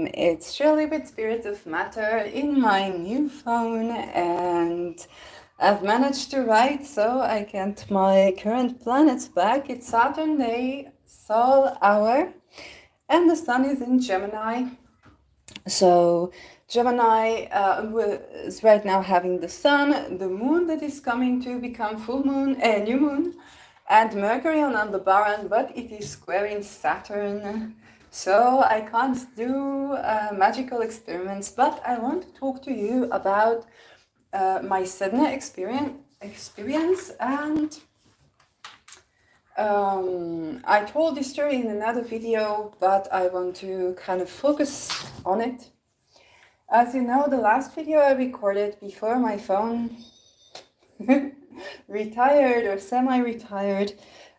It's Shirley with Spirit of Matter in my new phone, and I've managed to write so I get my current planets back. It's Saturn day, Sol hour, and the sun is in Gemini. So Gemini is right now having the sun, the moon that is coming to become full moon, new moon, and Mercury on Aldebaran, but it is squaring Saturn. So I can't do magical experiments, but I want to talk to you about my Sedna experience, and I told this story in another video, but I want to kind of focus on it. As you know, the last video I recorded before my phone retired or semi-retired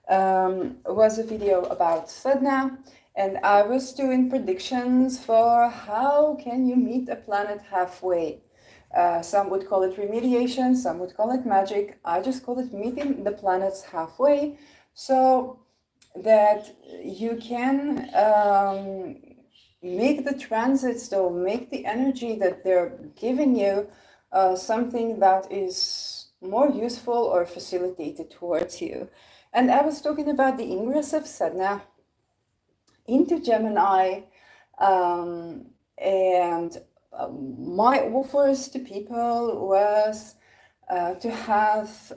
was a video about Sedna, and I was doing predictions for how can you meet a planet halfway. Some would call it remediation, some would call it magic. I just call it meeting the planets halfway, so that you can make the transits, though, make the energy that they're giving you something that is more useful or facilitated towards you. And I was talking about the ingress of Sedna into Gemini, and my offers to people was to have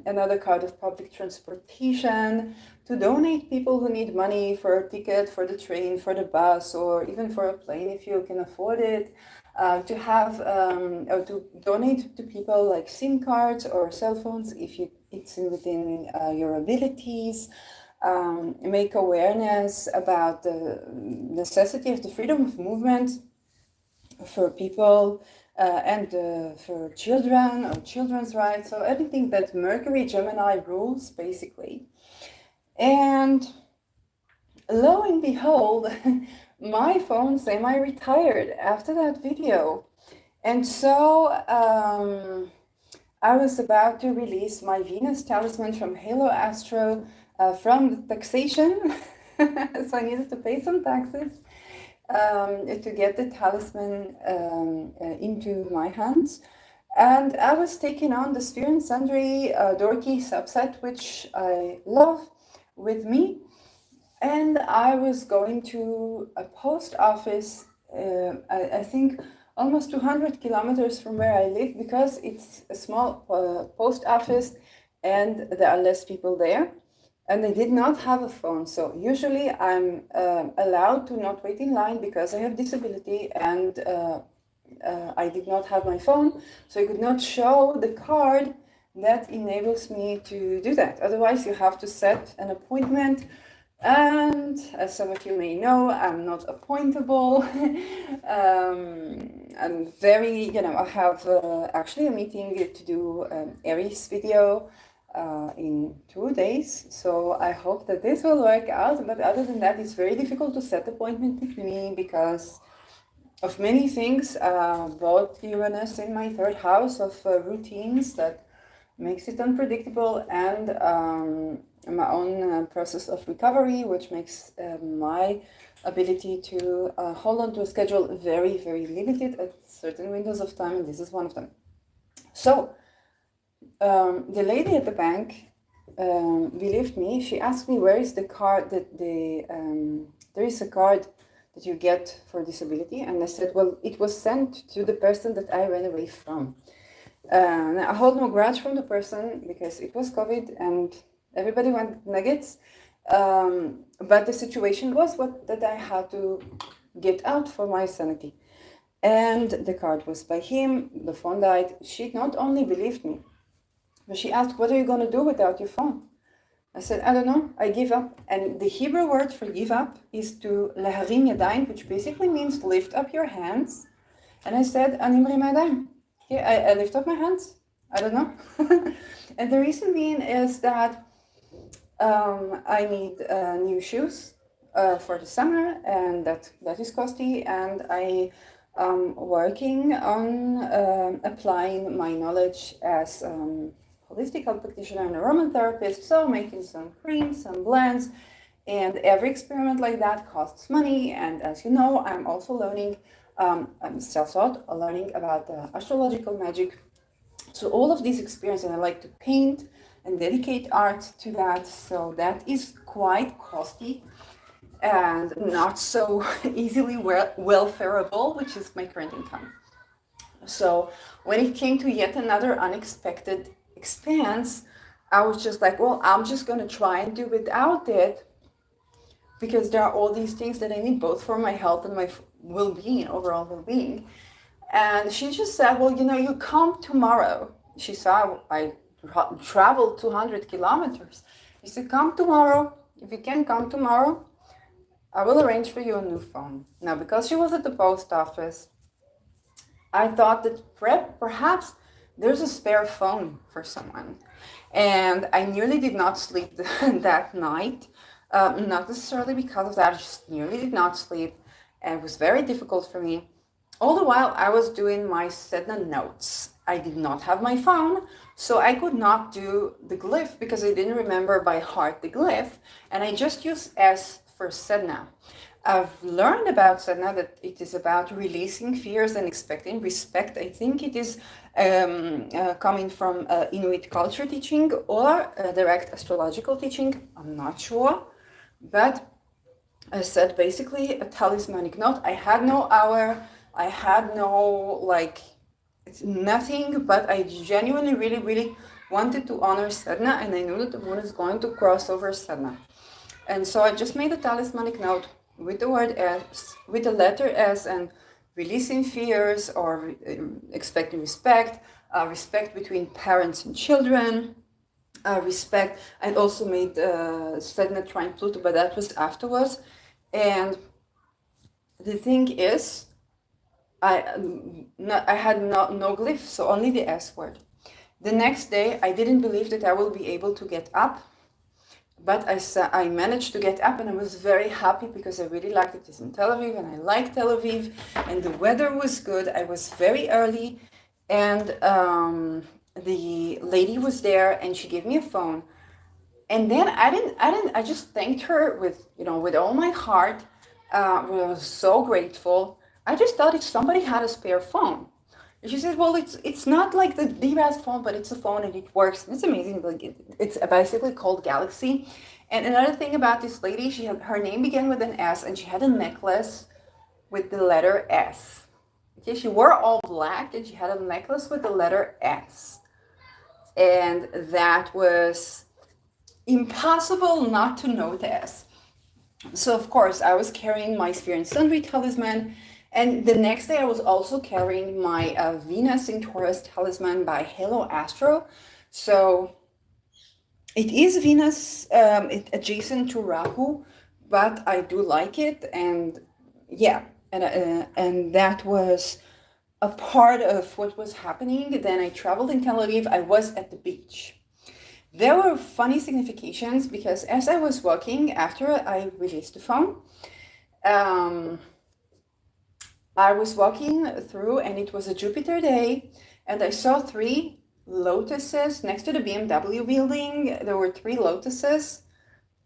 another card of public transportation, to donate people who need money for a ticket, for the train, for the bus, or even for a plane if you can afford it, to have or to donate to people like SIM cards or cell phones if it's within your abilities. Make awareness about the necessity of the freedom of movement for people and for children or children's rights, so everything that Mercury Gemini rules basically. And lo and behold, my phone semi-retired after that video. And so I was about to release my Venus talisman from Halo Astro from the taxation. So I needed to pay some taxes to get the talisman into my hands. And I was taking on the Sphere and Sundry dorky subset, which I love, with me. And I was going to a post office, I think almost 200 kilometers from where I live, because it's a small post office and there are less people there. And they did not have a phone. So usually I'm allowed to not wait in line because I have disability, and I did not have my phone. So I could not show the card that enables me to do that. Otherwise you have to set an appointment. And as some of you may know, I'm not appointable. I'm very, I have actually a meeting to do an Aries video in 2 days, so I hope that this will work out. But other than that, it's very difficult to set appointment with me because of many things, both Uranus in my third house of routines that makes it unpredictable, and my own process of recovery, which makes my ability to hold on to a schedule very, very limited at certain windows of time, and this is one of them. So the lady at the bank believed me. She asked me, where is the card that there is a card that you get for disability? And I said, well, it was sent to the person that I ran away from. I hold no grudge from the person because it was COVID and everybody went nuggets. But the situation was that I had to get out for my sanity. And the card was by him, the phone died. She not only believed me, but she asked, what are you going to do without your phone? I said, I don't know, I give up. And the Hebrew word for give up is to leharim yadayim, which basically means lift up your hands. And I said, ani mrim yadayim. Okay, I lift up my hands. I don't know. And the reason being is that I need new shoes for the summer, and that is costly. And I am working on applying my knowledge as holistic health practitioner and aromatherapist, so making some creams, some blends, And every experiment like that costs money. And as you know, I'm also learning, I'm self-taught, learning about astrological magic. So all of these experiences, I like to paint and dedicate art to that. So that is quite costly and not so easily welfareable, which is my current income. So when it came to yet another unexpected expense, I was just like, well, I'm just going to try and do without it because there are all these things that I need both for my health and my well-being, overall well-being. And she just said, well, you come tomorrow. She saw I traveled 200 kilometers. She said, come tomorrow. If you can come tomorrow, I will arrange for you a new phone. Now, because she was at the post office, I thought that perhaps there's a spare phone for someone. And I nearly did not sleep that night. Not necessarily because of that, I just nearly did not sleep. And it was very difficult for me. All the while I was doing my Sedna notes. I did not have my phone, so I could not do the glyph because I didn't remember by heart the glyph. And I just used S for Sedna. I've learned about Sedna that it is about releasing fears and expecting respect. I think it is coming from Inuit culture teaching or direct astrological teaching. I'm not sure. But I said basically a talismanic note. I had no hour. I had no, it's nothing, but I genuinely really, really wanted to honor Sedna, and I knew that the moon is going to cross over Sedna. And so I just made a talismanic note with the word S, with the letter S, and releasing fears or expecting respect, respect between parents and children, respect. I also made Sedna trine Pluto, but that was afterwards. And the thing is, I had no glyph, so only the S word. The next day, I didn't believe that I will be able to get up, but I managed to get up, and I was very happy because I really liked it. It's in Tel Aviv, and I like Tel Aviv, and the weather was good. I was very early, and the lady was there, and she gave me a phone. And then I just thanked her with all my heart. I was so grateful. I just thought if somebody had a spare phone. And she said, well, it's not like the best phone, but it's a phone and it works. And it's amazing. It's basically called Galaxy. And another thing about this lady, her name began with an S, and she had a necklace with the letter S. Okay, she wore all black, and she had a necklace with the letter S. And that was impossible not to notice. So of course I was carrying my Sphere and Sundry talisman, and the next day I was also carrying my Venus in Taurus talisman by Halo Astro. So it is Venus adjacent to Rahu, but I do like it, and yeah, and that was a part of what was happening. Then I traveled in Tel Aviv. I was at the beach. There were funny significations because as I was walking after I released the phone, I was walking through, and it was a Jupiter day, and I saw 3 lotuses next to the BMW building. There were 3 lotuses,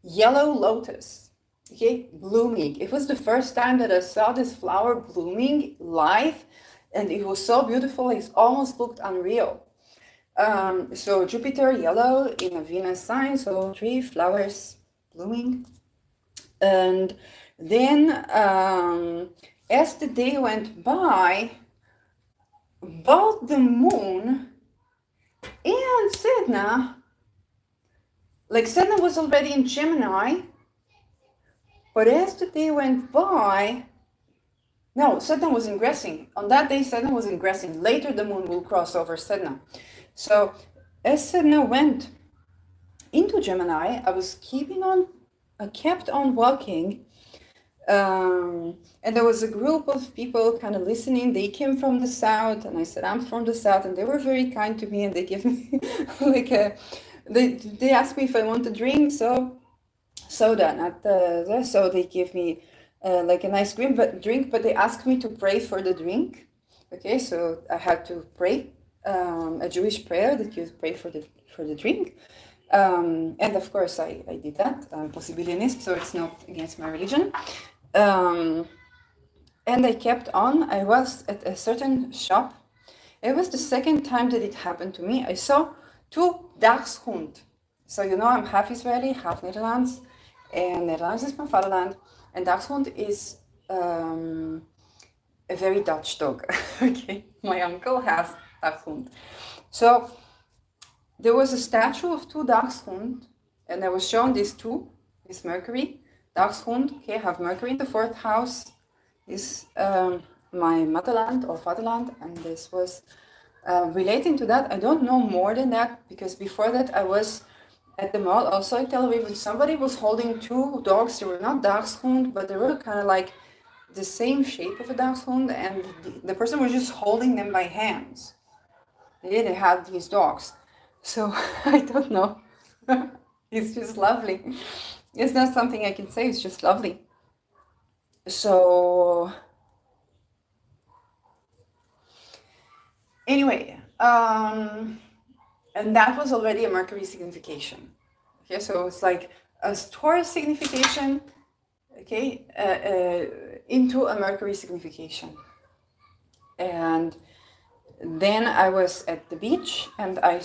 yellow lotus, okay, blooming. It was the first time that I saw this flower blooming live, and it was so beautiful. It almost looked unreal. So Jupiter yellow in a Venus sign, so 3 flowers blooming. And then as the day went by, both the moon and Sedna, Sedna was already in Gemini, but as the day went by, no, Sedna was ingressing. On that day, Sedna was ingressing. Later, the moon will cross over Sedna. So as Sedna went into Gemini, I kept on walking, and there was a group of people kind of listening. They came from the south, and I said, I'm from the south, and they were very kind to me, and they gave me they asked me if I want to drink, so soda, not so they gave me a nice drink, but they asked me to pray for the drink. Okay, so I had to pray. A Jewish prayer that you pray for the drink. And of course, I did that. I'm possibilionist, so it's not against my religion. And I kept on. I was at a certain shop. It was the second time that it happened to me. I saw two dachshund. So you know I'm half Israeli, half Netherlands, and Netherlands is my fatherland. And dachshund is a very Dutch dog. Okay, my uncle has dachshund. So there was a statue of two dachshund, and I was shown these two, this Mercury, dachshund. Okay, have Mercury in the fourth house, is my motherland or fatherland, and this was relating to that. I don't know more than that because before that I was at the mall also in Tel Aviv and somebody was holding two dogs. They were not dachshund, but they were kind of like the same shape of a dachshund, and the person was just holding them by hands. They had these dogs. So I don't know. It's just lovely. It's not something I can say, it's just lovely. So anyway, and that was already a Mercury signification. Okay, so it's like a Taurus signification, okay, into a Mercury signification. And then I was at the beach and I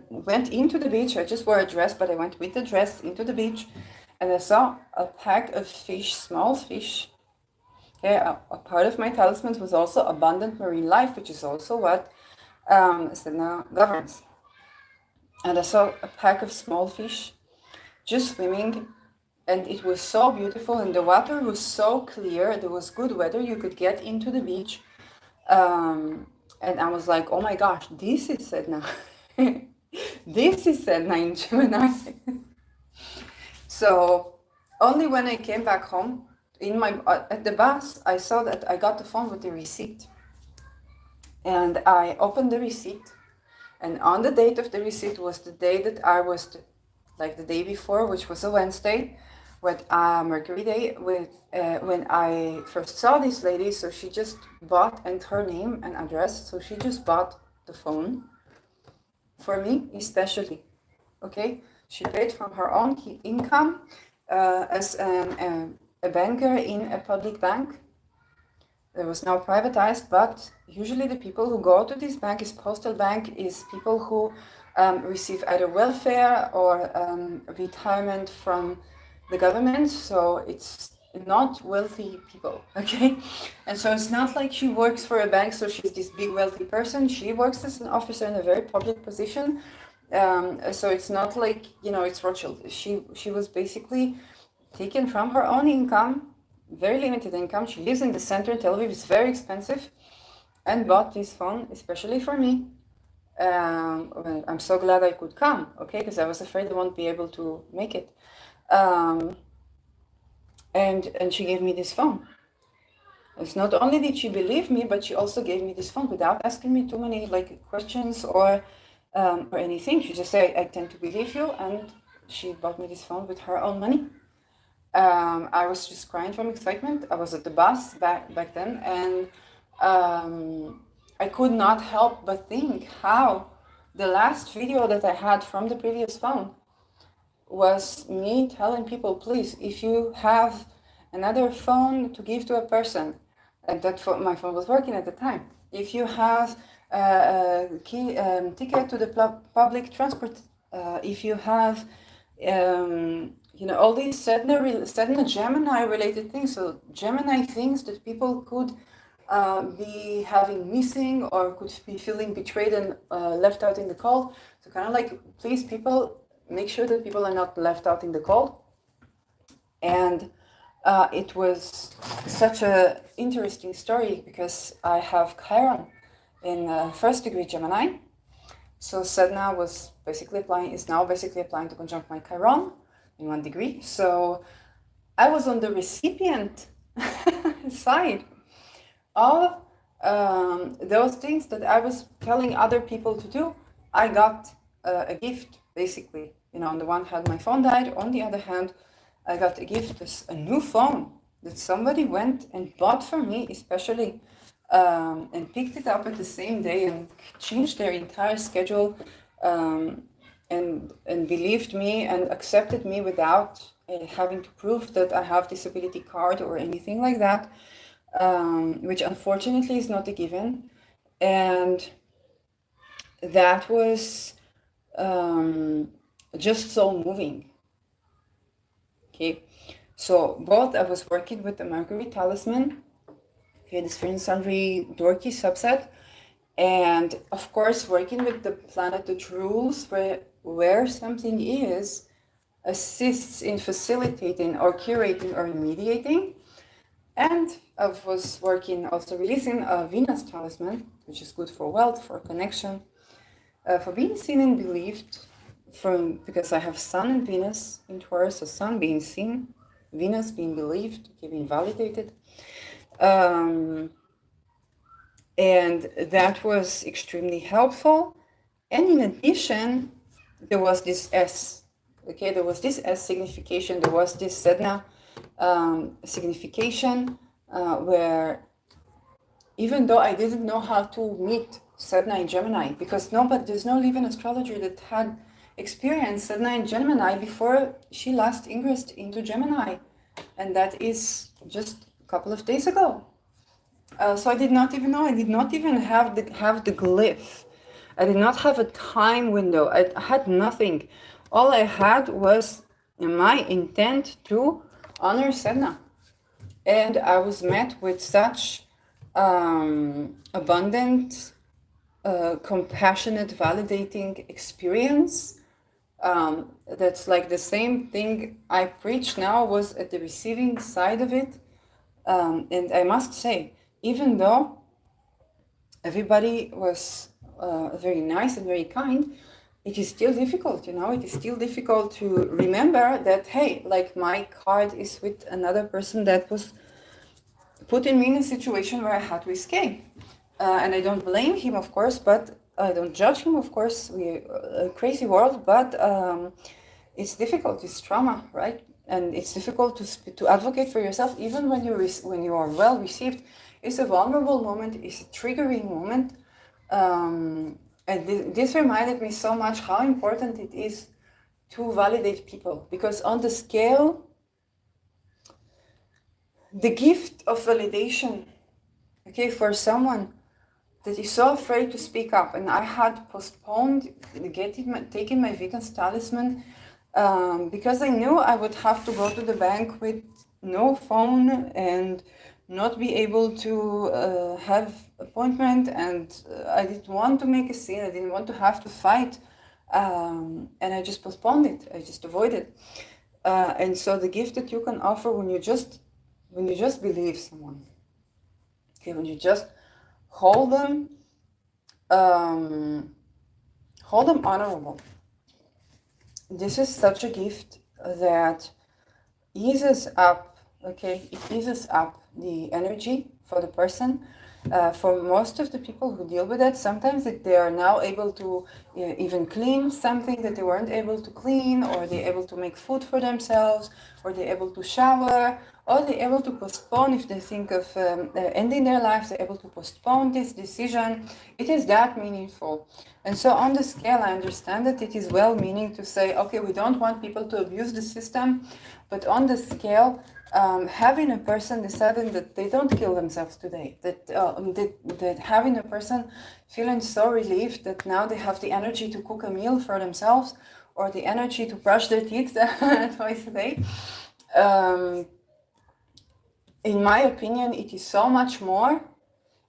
went into the beach. I just wore a dress, but I went with the dress into the beach and I saw a pack of fish, small fish. Okay, a part of my talisman was also abundant marine life, which is also what Sedna governs. And I saw a pack of small fish just swimming, and it was so beautiful, and the water was so clear. There was good weather. You could get into the beach. And I was like, oh my gosh, this is Sedna. This is Sedna in Gemini. So only when I came back home, at the bus, I saw that I got the phone with the receipt. And I opened the receipt, and on the date of the receipt was the day that I was, like the day before, which was a Wednesday, with Mercury Day, when I first saw this lady. So she just bought, and her name and address, so she just bought the phone for me, especially. Okay, she paid from her own income as a banker in a public bank. It was now privatized, but usually the people who go to this bank, is postal bank, is people who receive either welfare or retirement from the government. So it's not wealthy people, okay? And so it's not like she works for a bank, so she's this big wealthy person. She works as an officer in a very public position. So it's not like, you know, it's Rothschild. She was basically taken from her own income, very limited income. She lives in the center in Tel Aviv. It's very expensive, and bought this phone especially for me. I'm so glad I could come, okay, because I was afraid I won't be able to make it. And she gave me this phone. It's not only did she believe me, but she also gave me this phone without asking me too many like questions or anything. She just said, I tend to believe you, and she bought me this phone with her own money. I was just crying from excitement. I was at the bus back then, and I could not help but think how the last video that I had from the previous phone was me telling people, please, if you have another phone to give to a person, and my phone was working at the time, if you have a ticket to the public transport, if you have all these Sedna Gemini related things, so Gemini things that people could be having missing or could be feeling betrayed and left out in the cold. So kind of like, please, people, make sure that people are not left out in the cold. And it was such an interesting story because I have Chiron in first degree Gemini. So Sedna is now basically applying to conjunct my Chiron in 1 degree. So I was on the recipient side of those things that I was telling other people to do. I got a gift, basically. On the one hand, my phone died. On the other hand, I got a gift, a new phone that somebody went and bought for me, especially, and picked it up at the same day and changed their entire schedule and believed me and accepted me without having to prove that I have disability card or anything like that, which unfortunately is not a given. And that was just so moving. Okay, so both I was working with the Mercury Talisman, okay, this Freemasonry dorky subset, and of course working with the planet that rules, where something is, assists in facilitating or curating or mediating. And I was working also releasing a Venus Talisman, which is good for wealth, for connection, for being seen and believed, because I have Sun and Venus in Taurus, so Sun being seen, Venus being believed, being validated. And that was extremely helpful. And in addition, there was this S. Okay, there was this S signification, there was this Sedna signification, where even though I didn't know how to meet Sedna in Gemini, because there's no living astrologer that had experienced Sedna in Gemini before she last ingressed into Gemini, and that is just a couple of days ago. So I did not even know. I did not even have the glyph. I did not have a time window. I had nothing. All I had was my intent to honor Sedna. And I was met with such abundant, compassionate, validating experience. That's like the same thing I preach now was at the receiving side of it. And I must say, even though everybody was very nice and very kind, it is still difficult, it is still difficult to remember that, hey, like my card is with another person that was putting me in a situation where I had to escape. And I don't blame him, of course, but I don't judge him, of course. We're a crazy world, but it's difficult, it's trauma, right? And it's difficult to advocate for yourself, even when you are well received. It's a vulnerable moment, it's a triggering moment. And this reminded me so much how important it is to validate people, because on the scale, the gift of validation, okay, for someone that is so afraid to speak up, and I had postponed taking my Venus Talisman because I knew I would have to go to the bank with no phone and not be able to have appointment, and I didn't want to make a scene. I didn't want to have to fight, and I just postponed it. I just avoided. And so the gift that you can offer when you just believe someone, okay, when you just hold them honorable. This is such a gift that eases up, okay, it eases up the energy for the person. For most of the people who deal with it, sometimes they are now able to even clean something that they weren't able to clean, or they're able to make food for themselves, or they're able to shower, or they're able to postpone, if they think of ending their lives, they're able to postpone this decision. It is that meaningful. And so on the scale, I understand that it is well-meaning to say, okay, we don't want people to abuse the system, but on the scale, having a person deciding that they don't kill themselves today, that having a person feeling so relieved that now they have the energy to cook a meal for themselves, or the energy to brush their teeth twice a day, in my opinion, it is so much more,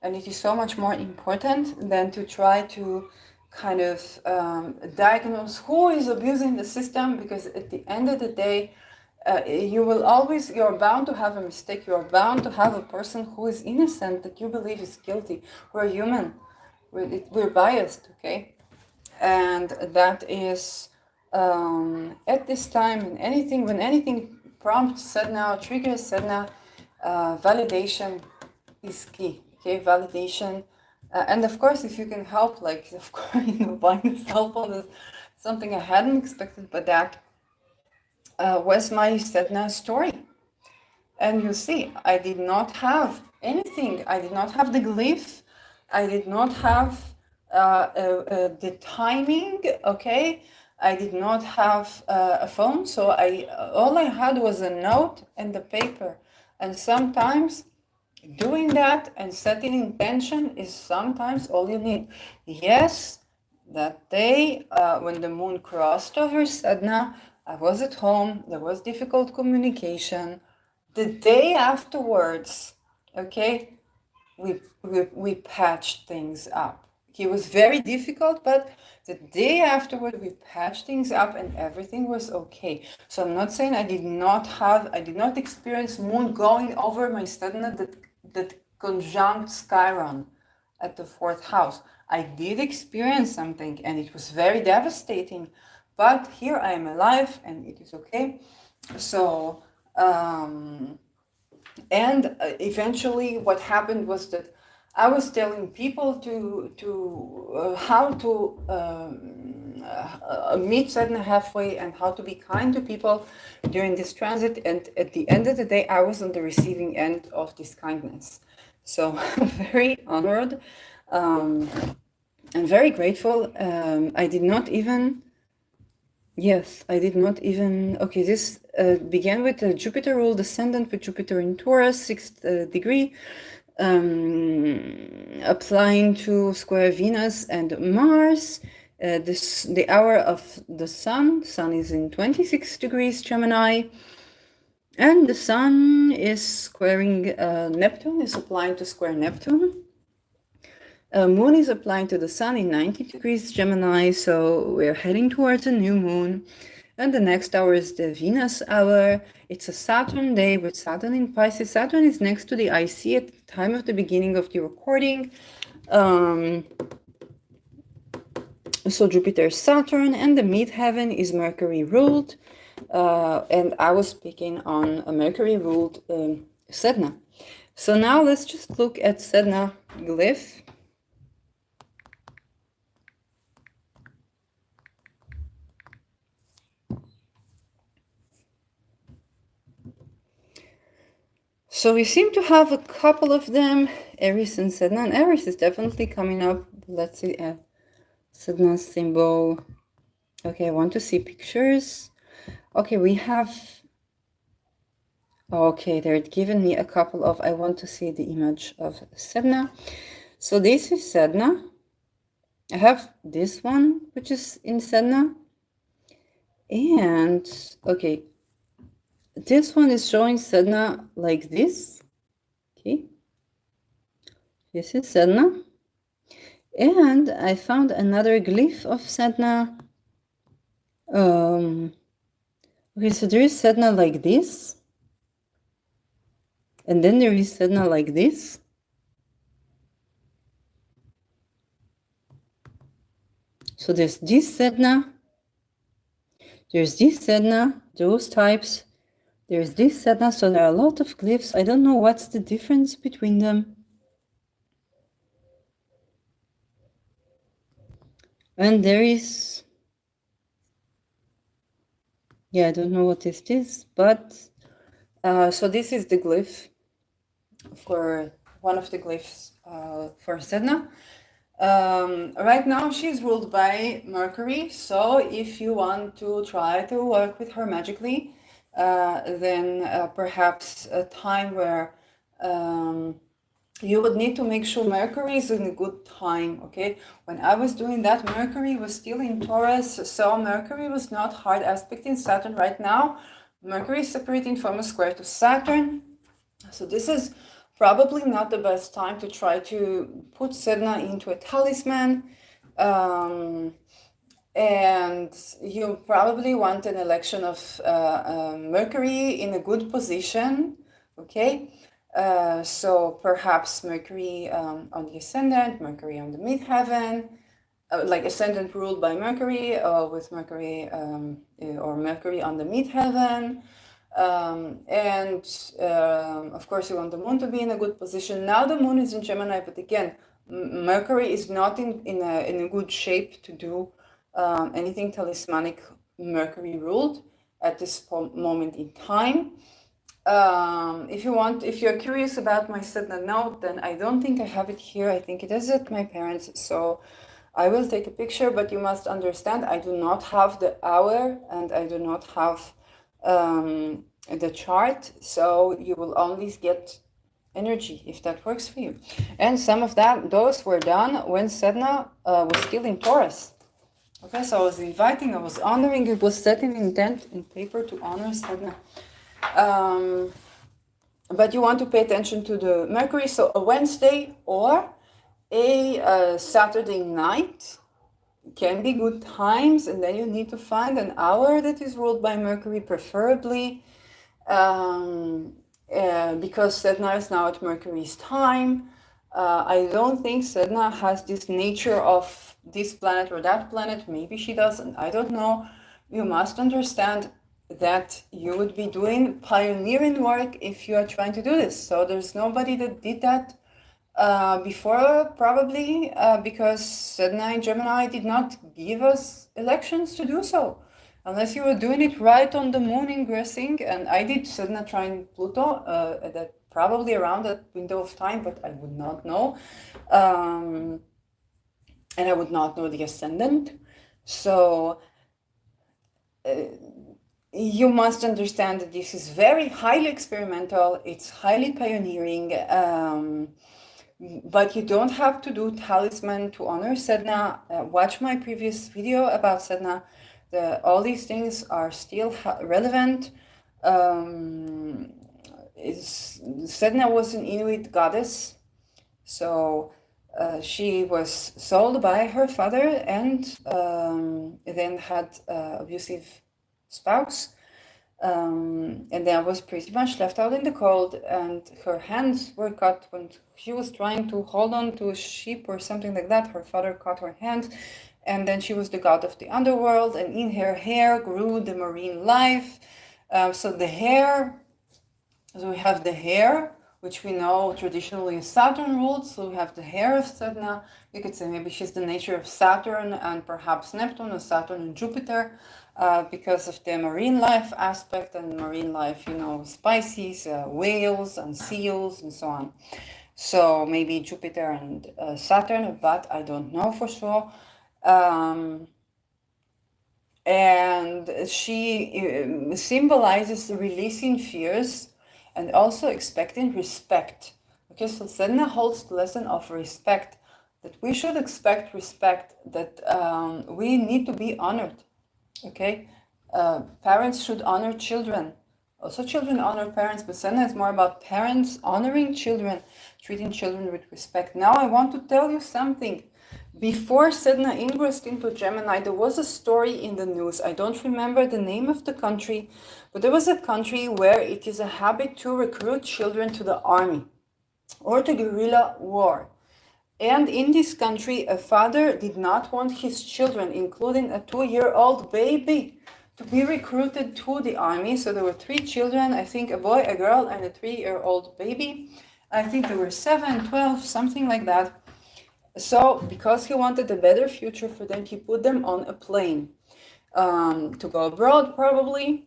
and it is so much more important than to try to kind of diagnose who is abusing the system, because at the end of the day, you're bound to have a mistake. You're bound to have a person who is innocent that you believe is guilty. We're human. We're biased, okay? And that is, at this time, when anything prompts Sedna, triggers Sedna, validation is key, okay? Validation. And of course, if you can help, like, of course, buying a cell phone is something I hadn't expected, but that was my Sedna story. And you see, I did not have anything. I did not have the glyph. I did not have the timing, okay? I did not have a phone, so all I had was a note and the paper. And sometimes doing that and setting intention is sometimes all you need. Yes, that day when the moon crossed over Sedna, I was at home, there was difficult communication. The day afterwards, okay, we patched things up. It was very difficult, but the day afterward we patched things up and everything was okay. So I'm not saying I did not experience moon going over my Sedna that conjunct Chiron at the fourth house. I did experience something and it was very devastating, but here I am alive and it is okay. So and eventually what happened was that I was telling people to how to meet Sedna halfway and how to be kind to people during this transit, and at the end of the day I was on the receiving end of this kindness. So I'm very honored and very grateful. I did not even Okay, this began with Jupiter ruled ascendant with Jupiter in Taurus, 6th degree, applying to square Venus and Mars. The hour of the Sun is in 26 degrees Gemini, and the Sun is squaring Neptune, is applying to square Neptune. Moon is applying to the Sun in 90 degrees Gemini, so we're heading towards a new moon. And the next hour is the Venus hour. It's a Saturn day with Saturn in Pisces. Saturn is next to the IC at the time of the beginning of the recording. So Jupiter, Saturn, and the midheaven is Mercury ruled. And I was speaking on a Mercury ruled Sedna. So now let's just look at Sedna glyph. So we seem to have a couple of them. Eris and Sedna, and Eris is definitely coming up. Let's see, Sedna symbol. Okay, I want to see pictures. Okay, we have. Okay, they're giving me a couple of. I want to see the image of Sedna. So this is Sedna. I have this one, which is in Sedna. And okay, this one is showing Sedna like this. Okay. This is Sedna. And I found another glyph of Sedna. Okay, so there is Sedna like this. And then there is Sedna like this. So there's this Sedna. There's this Sedna, those types. There's this Sedna, so there are a lot of glyphs. I don't know what's the difference between them. And there is, I don't know what this is, but so this is the glyph for one of the glyphs for Sedna. Right now she's ruled by Mercury, so if you want to try to work with her magically, then perhaps a time where you would need to make sure Mercury is in a good time, okay? When I was doing that, Mercury was still in Taurus, so Mercury was not hard aspecting Saturn right now. Mercury is separating from a square to Saturn, so this is probably not the best time to try to put Sedna into a talisman. And you probably want an election of Mercury in a good position, okay? So perhaps Mercury on the ascendant, Mercury on the midheaven, like ascendant ruled by Mercury, with Mercury or Mercury on the midheaven. Of course, you want the moon to be in a good position. Now the moon is in Gemini, but again, Mercury is not in a good shape to do anything talismanic Mercury ruled at this moment in time. If you're curious about my Sedna note, then I don't think I have it here. I think it is at my parents', so I will take a picture, but you must understand I do not have the hour and I do not have the chart, so you will only get energy if that works for you. And some of those were done when Sedna was still in Taurus. Okay, so I was inviting, I was honoring, it was setting intent in paper to honor Sedna. But you want to pay attention to the Mercury, so a Wednesday or a Saturday night can be good times, and then you need to find an hour that is ruled by Mercury, preferably, because Sedna is now at Mercury's time. I don't think Sedna has this nature of this planet or that planet. Maybe she doesn't. I don't know. You must understand that you would be doing pioneering work if you are trying to do this. So there's nobody that did that before, probably, because Sedna in Gemini did not give us elections to do so. Unless you were doing it right on the moon ingressing, and I did Sedna trine Pluto at that, probably around that window of time, but I would not know. And I would not know the ascendant. So you must understand that this is very highly experimental, it's highly pioneering, but you don't have to do talisman to honor Sedna. Watch my previous video about Sedna. All these things are still relevant. Sedna was an Inuit goddess, so she was sold by her father and then had abusive spouse, and then was pretty much left out in the cold, and her hands were cut when she was trying to hold on to a sheep or something like that. Her father cut her hands, and then she was the god of the underworld, and in her hair grew the marine life. So we have the hair, which we know traditionally is Saturn ruled. So we have the hair of Sedna. You could say maybe she's the nature of Saturn and perhaps Neptune, or Saturn and Jupiter, because of the marine life aspect, and marine life, species, whales and seals and so on. So maybe Jupiter and Saturn, but I don't know for sure. And she symbolizes releasing fears and also expecting respect. Okay, so Sedna holds the lesson of respect, that we should expect respect, that we need to be honored. Okay, parents should honor children. Also, children honor parents, but Sedna is more about parents honoring children, treating children with respect. Now, I want to tell you something. Before Sedna ingressed into Gemini, there was a story in the news. I don't remember the name of the country, but there was a country where it is a habit to recruit children to the army or to guerrilla war. And in this country, a father did not want his children, including a 2-year-old baby, to be recruited to the army. So there were 3 children, I think a boy, a girl, and a 3-year-old baby. I think there were 7, 12, something like that. So because he wanted a better future for them, he put them on a plane to go abroad, probably.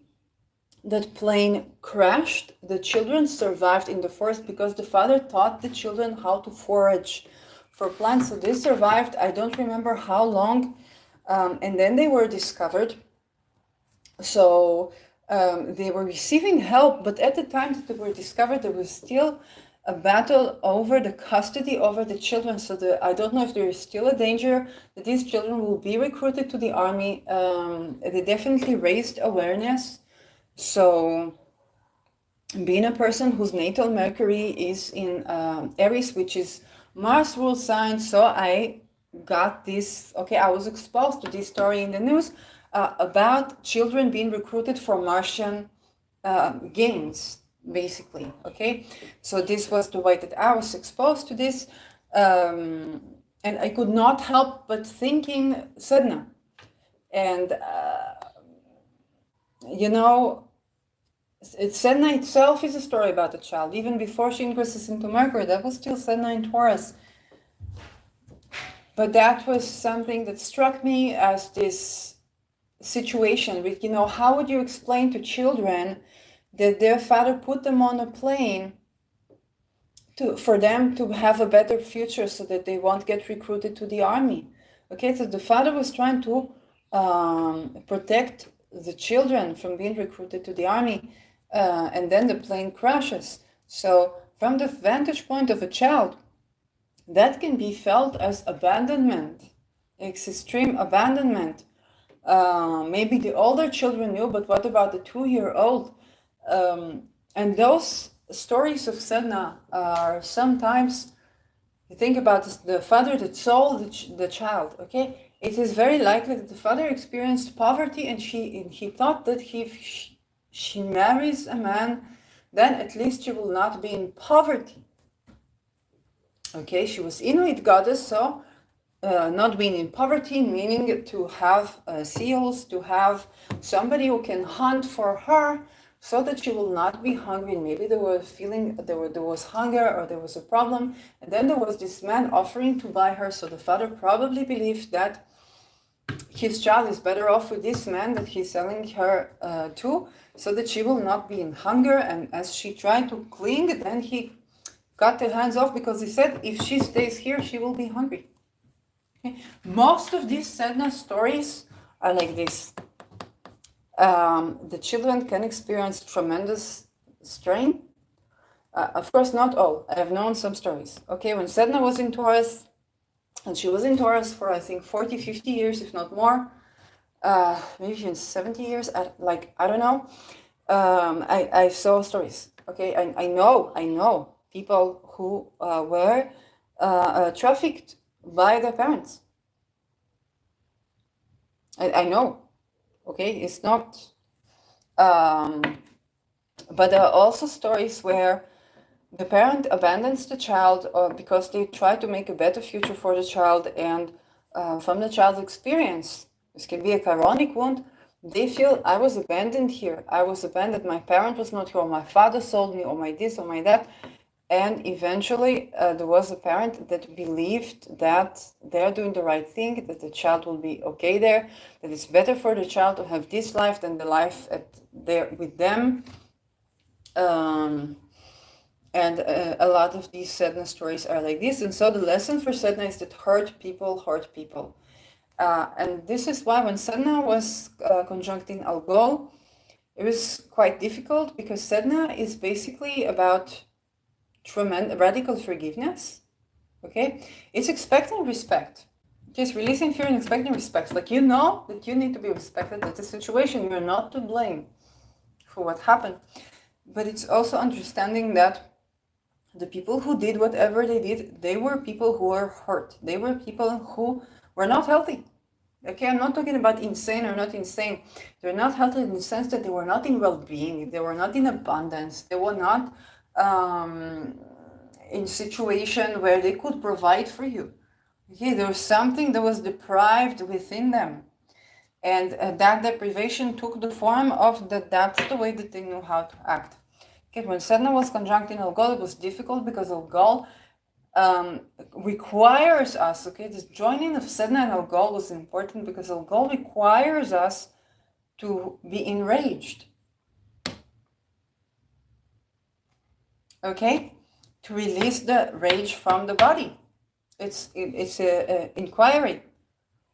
That plane crashed. The children survived in the forest because the father taught the children how to forage for plants. So they survived, I don't remember how long, and then they were discovered. So they were receiving help, but at the time that they were discovered, there was still a battle over the custody over the children. So I don't know if there is still a danger that these children will be recruited to the army. They definitely raised awareness. So being a person whose natal Mercury is in Aries, which is Mars ruled sign, so I got this, okay, I was exposed to this story in the news about children being recruited for Martian games, basically, okay? So this was the way that I was exposed to this, and I could not help but thinking Sedna. And, Sedna itself is a story about a child. Even before she ingresses into Mercury, that was still Sedna in Taurus. But that was something that struck me as this situation with, how would you explain to children that their father put them on a plane for them to have a better future so that they won't get recruited to the army? Okay, so the father was trying to protect the children from being recruited to the army, and then the plane crashes. So from the vantage point of a child, that can be felt as abandonment. It's extreme abandonment. Maybe the older children knew, but what about the 2-year-old? And those stories of Sedna are sometimes, you think about this, the father that sold the child, okay? It is very likely that the father experienced poverty, and he thought that if she marries a man, then at least she will not be in poverty. Okay, she was Inuit goddess, so not being in poverty, meaning to have seals, to have somebody who can hunt for her, so that she will not be hungry. Maybe there was feeling there was hunger, or there was a problem, and then there was this man offering to buy her. So the father probably believed that his child is better off with this man that he's selling her to, so that she will not be in hunger. And as she tried to cling, then he got the hands off, because he said if she stays here, she will be hungry. Okay. Most of these Sedna stories are like this. The children can experience tremendous strain. Of course, not all. I have known some stories. Okay, when Sedna was in Taurus, and she was in Taurus for, I think, 40, 50 years, if not more, maybe even 70 years, I don't know. I saw stories. Okay, I know people who were trafficked by their parents. I know. Okay, it's not. But there are also stories where the parent abandons the child because they try to make a better future for the child, and from the child's experience, this can be a chironic wound. They feel, I was abandoned here. I was abandoned. My parent was not here, or my father sold me, or my this, or my that. And eventually, there was a parent that believed that they're doing the right thing, that the child will be okay there, that it's better for the child to have this life than the life there with them. And a lot of these Sedna stories are like this. And so the lesson for Sedna is that hurt people hurt people. And this is why when Sedna was conjuncting Algol, it was quite difficult, because Sedna is basically about radical forgiveness. Okay, it's expecting respect. Just releasing fear and expecting respect. Like, you know that you need to be respected. That's a situation. You're not to blame for what happened. But it's also understanding that the people who did whatever they did, they were people who were hurt. They were people who were not healthy. Okay, I'm not talking about insane or not insane. They're not healthy in the sense that they were not in well-being. They were not in abundance. They were not in situation where they could provide for you. Okay, there was something that was deprived within them. And that deprivation took the form of that's the way that they knew how to act. Okay, when Sedna was conjunct in Algol, it was difficult, because Algol requires us, okay, this joining of Sedna and Algol was important, because Algol requires us to be enraged. Okay, to release the rage from the body. It's a inquiry,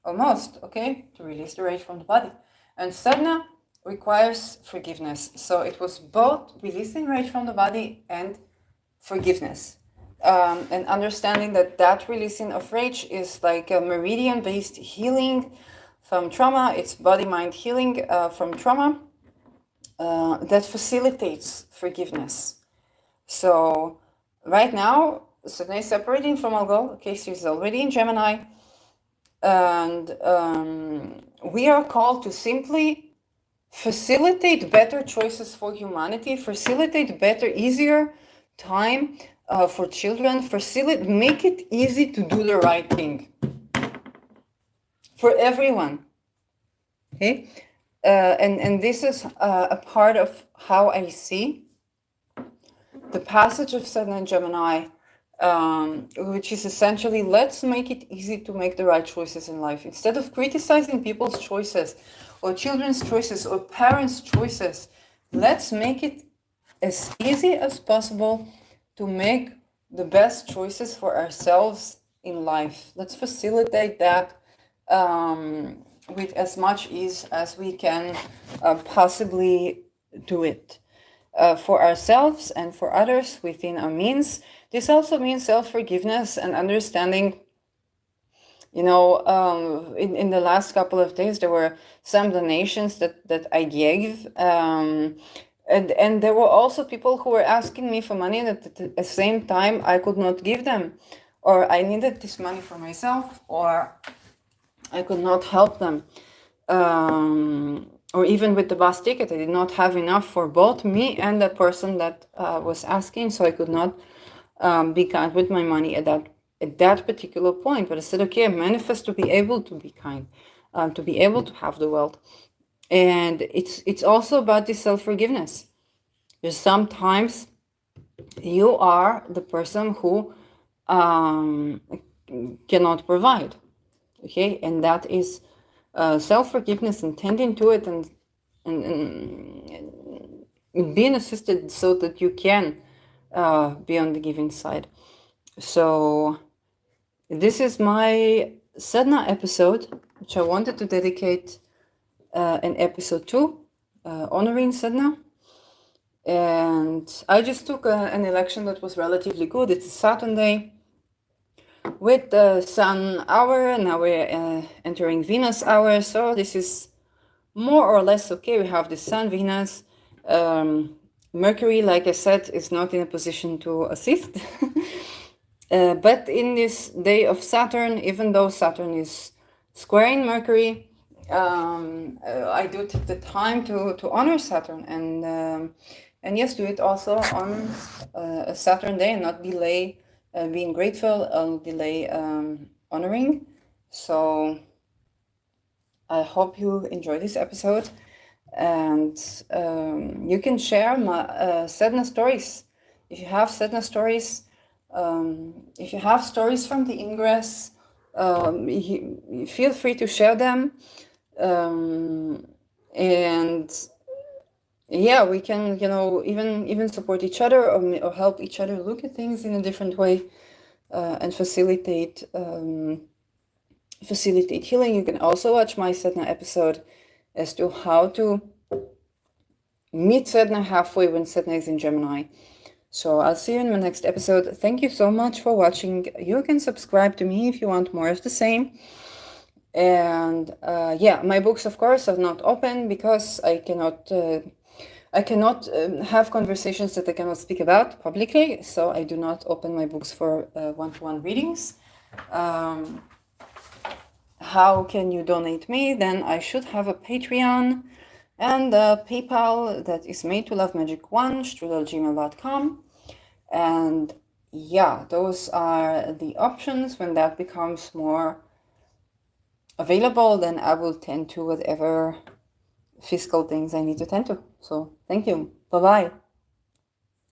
almost, okay, to release the rage from the body. And Sedna requires forgiveness. So it was both releasing rage from the body and forgiveness. And understanding that releasing of rage is like a meridian-based healing from trauma. It's body-mind healing from trauma that facilitates forgiveness. So right now, Sedna is separating from Algol. Okay, she's already in Gemini. And we are called to simply facilitate better choices for humanity, facilitate better, easier time for children, make it easy to do the right thing for everyone. Okay, and this is a part of how I see the passage of Sedna and Gemini, which is essentially, let's make it easy to make the right choices in life. Instead of criticizing people's choices or children's choices or parents' choices, let's make it as easy as possible to make the best choices for ourselves in life. Let's facilitate that with as much ease as we can possibly do it for ourselves and for others within our means. This also means self-forgiveness and understanding. In the last couple of days, there were some donations that I gave. And there were also people who were asking me for money that at the same time I could not give them, or I needed this money for myself, or I could not help them. Or even with the bus ticket, I did not have enough for both me and the person that was asking, so I could not be kind with my money at that particular point. But I said, okay, I manifest to be able to be kind, to be able to have the wealth. And it's also about this self-forgiveness. Because sometimes you are the person who cannot provide, okay? And that is self-forgiveness and tending to it, and being assisted so that you can be on the giving side. So this is my Sedna episode, which I wanted to dedicate an episode to, honoring Sedna. And I just took an election that was relatively good. It's a Saturday with the Sun hour, and now we're entering Venus hour. So this is more or less okay. We have the Sun, Venus, Mercury, like I said, is not in a position to assist. But in this day of Saturn, even though Saturn is squaring Mercury, I do take the time to honor Saturn, and yes, do it also on a Saturn day and not delay being grateful, delay honoring. So I hope you enjoy this episode, and you can share my Sedna stories. If you have Sedna stories, if you have stories from the ingress, feel free to share them. And yeah, we can, even support each other, or help each other look at things in a different way, and facilitate healing. You can also watch my Sedna episode as to how to meet Sedna halfway when Sedna is in Gemini. So I'll see you in my next episode. Thank you so much for watching. You can subscribe to me if you want more of the same. And yeah, my books, of course, are not open because I cannot have conversations that I cannot speak about publicly. So I do not open my books for one-to-one readings. How can you donate me? Then I should have a Patreon and a PayPal that is made2lovemagic1@gmail.com. And yeah, those are the options. When that becomes more available, then I will tend to whatever fiscal things I need to tend to. So thank you. Bye-bye.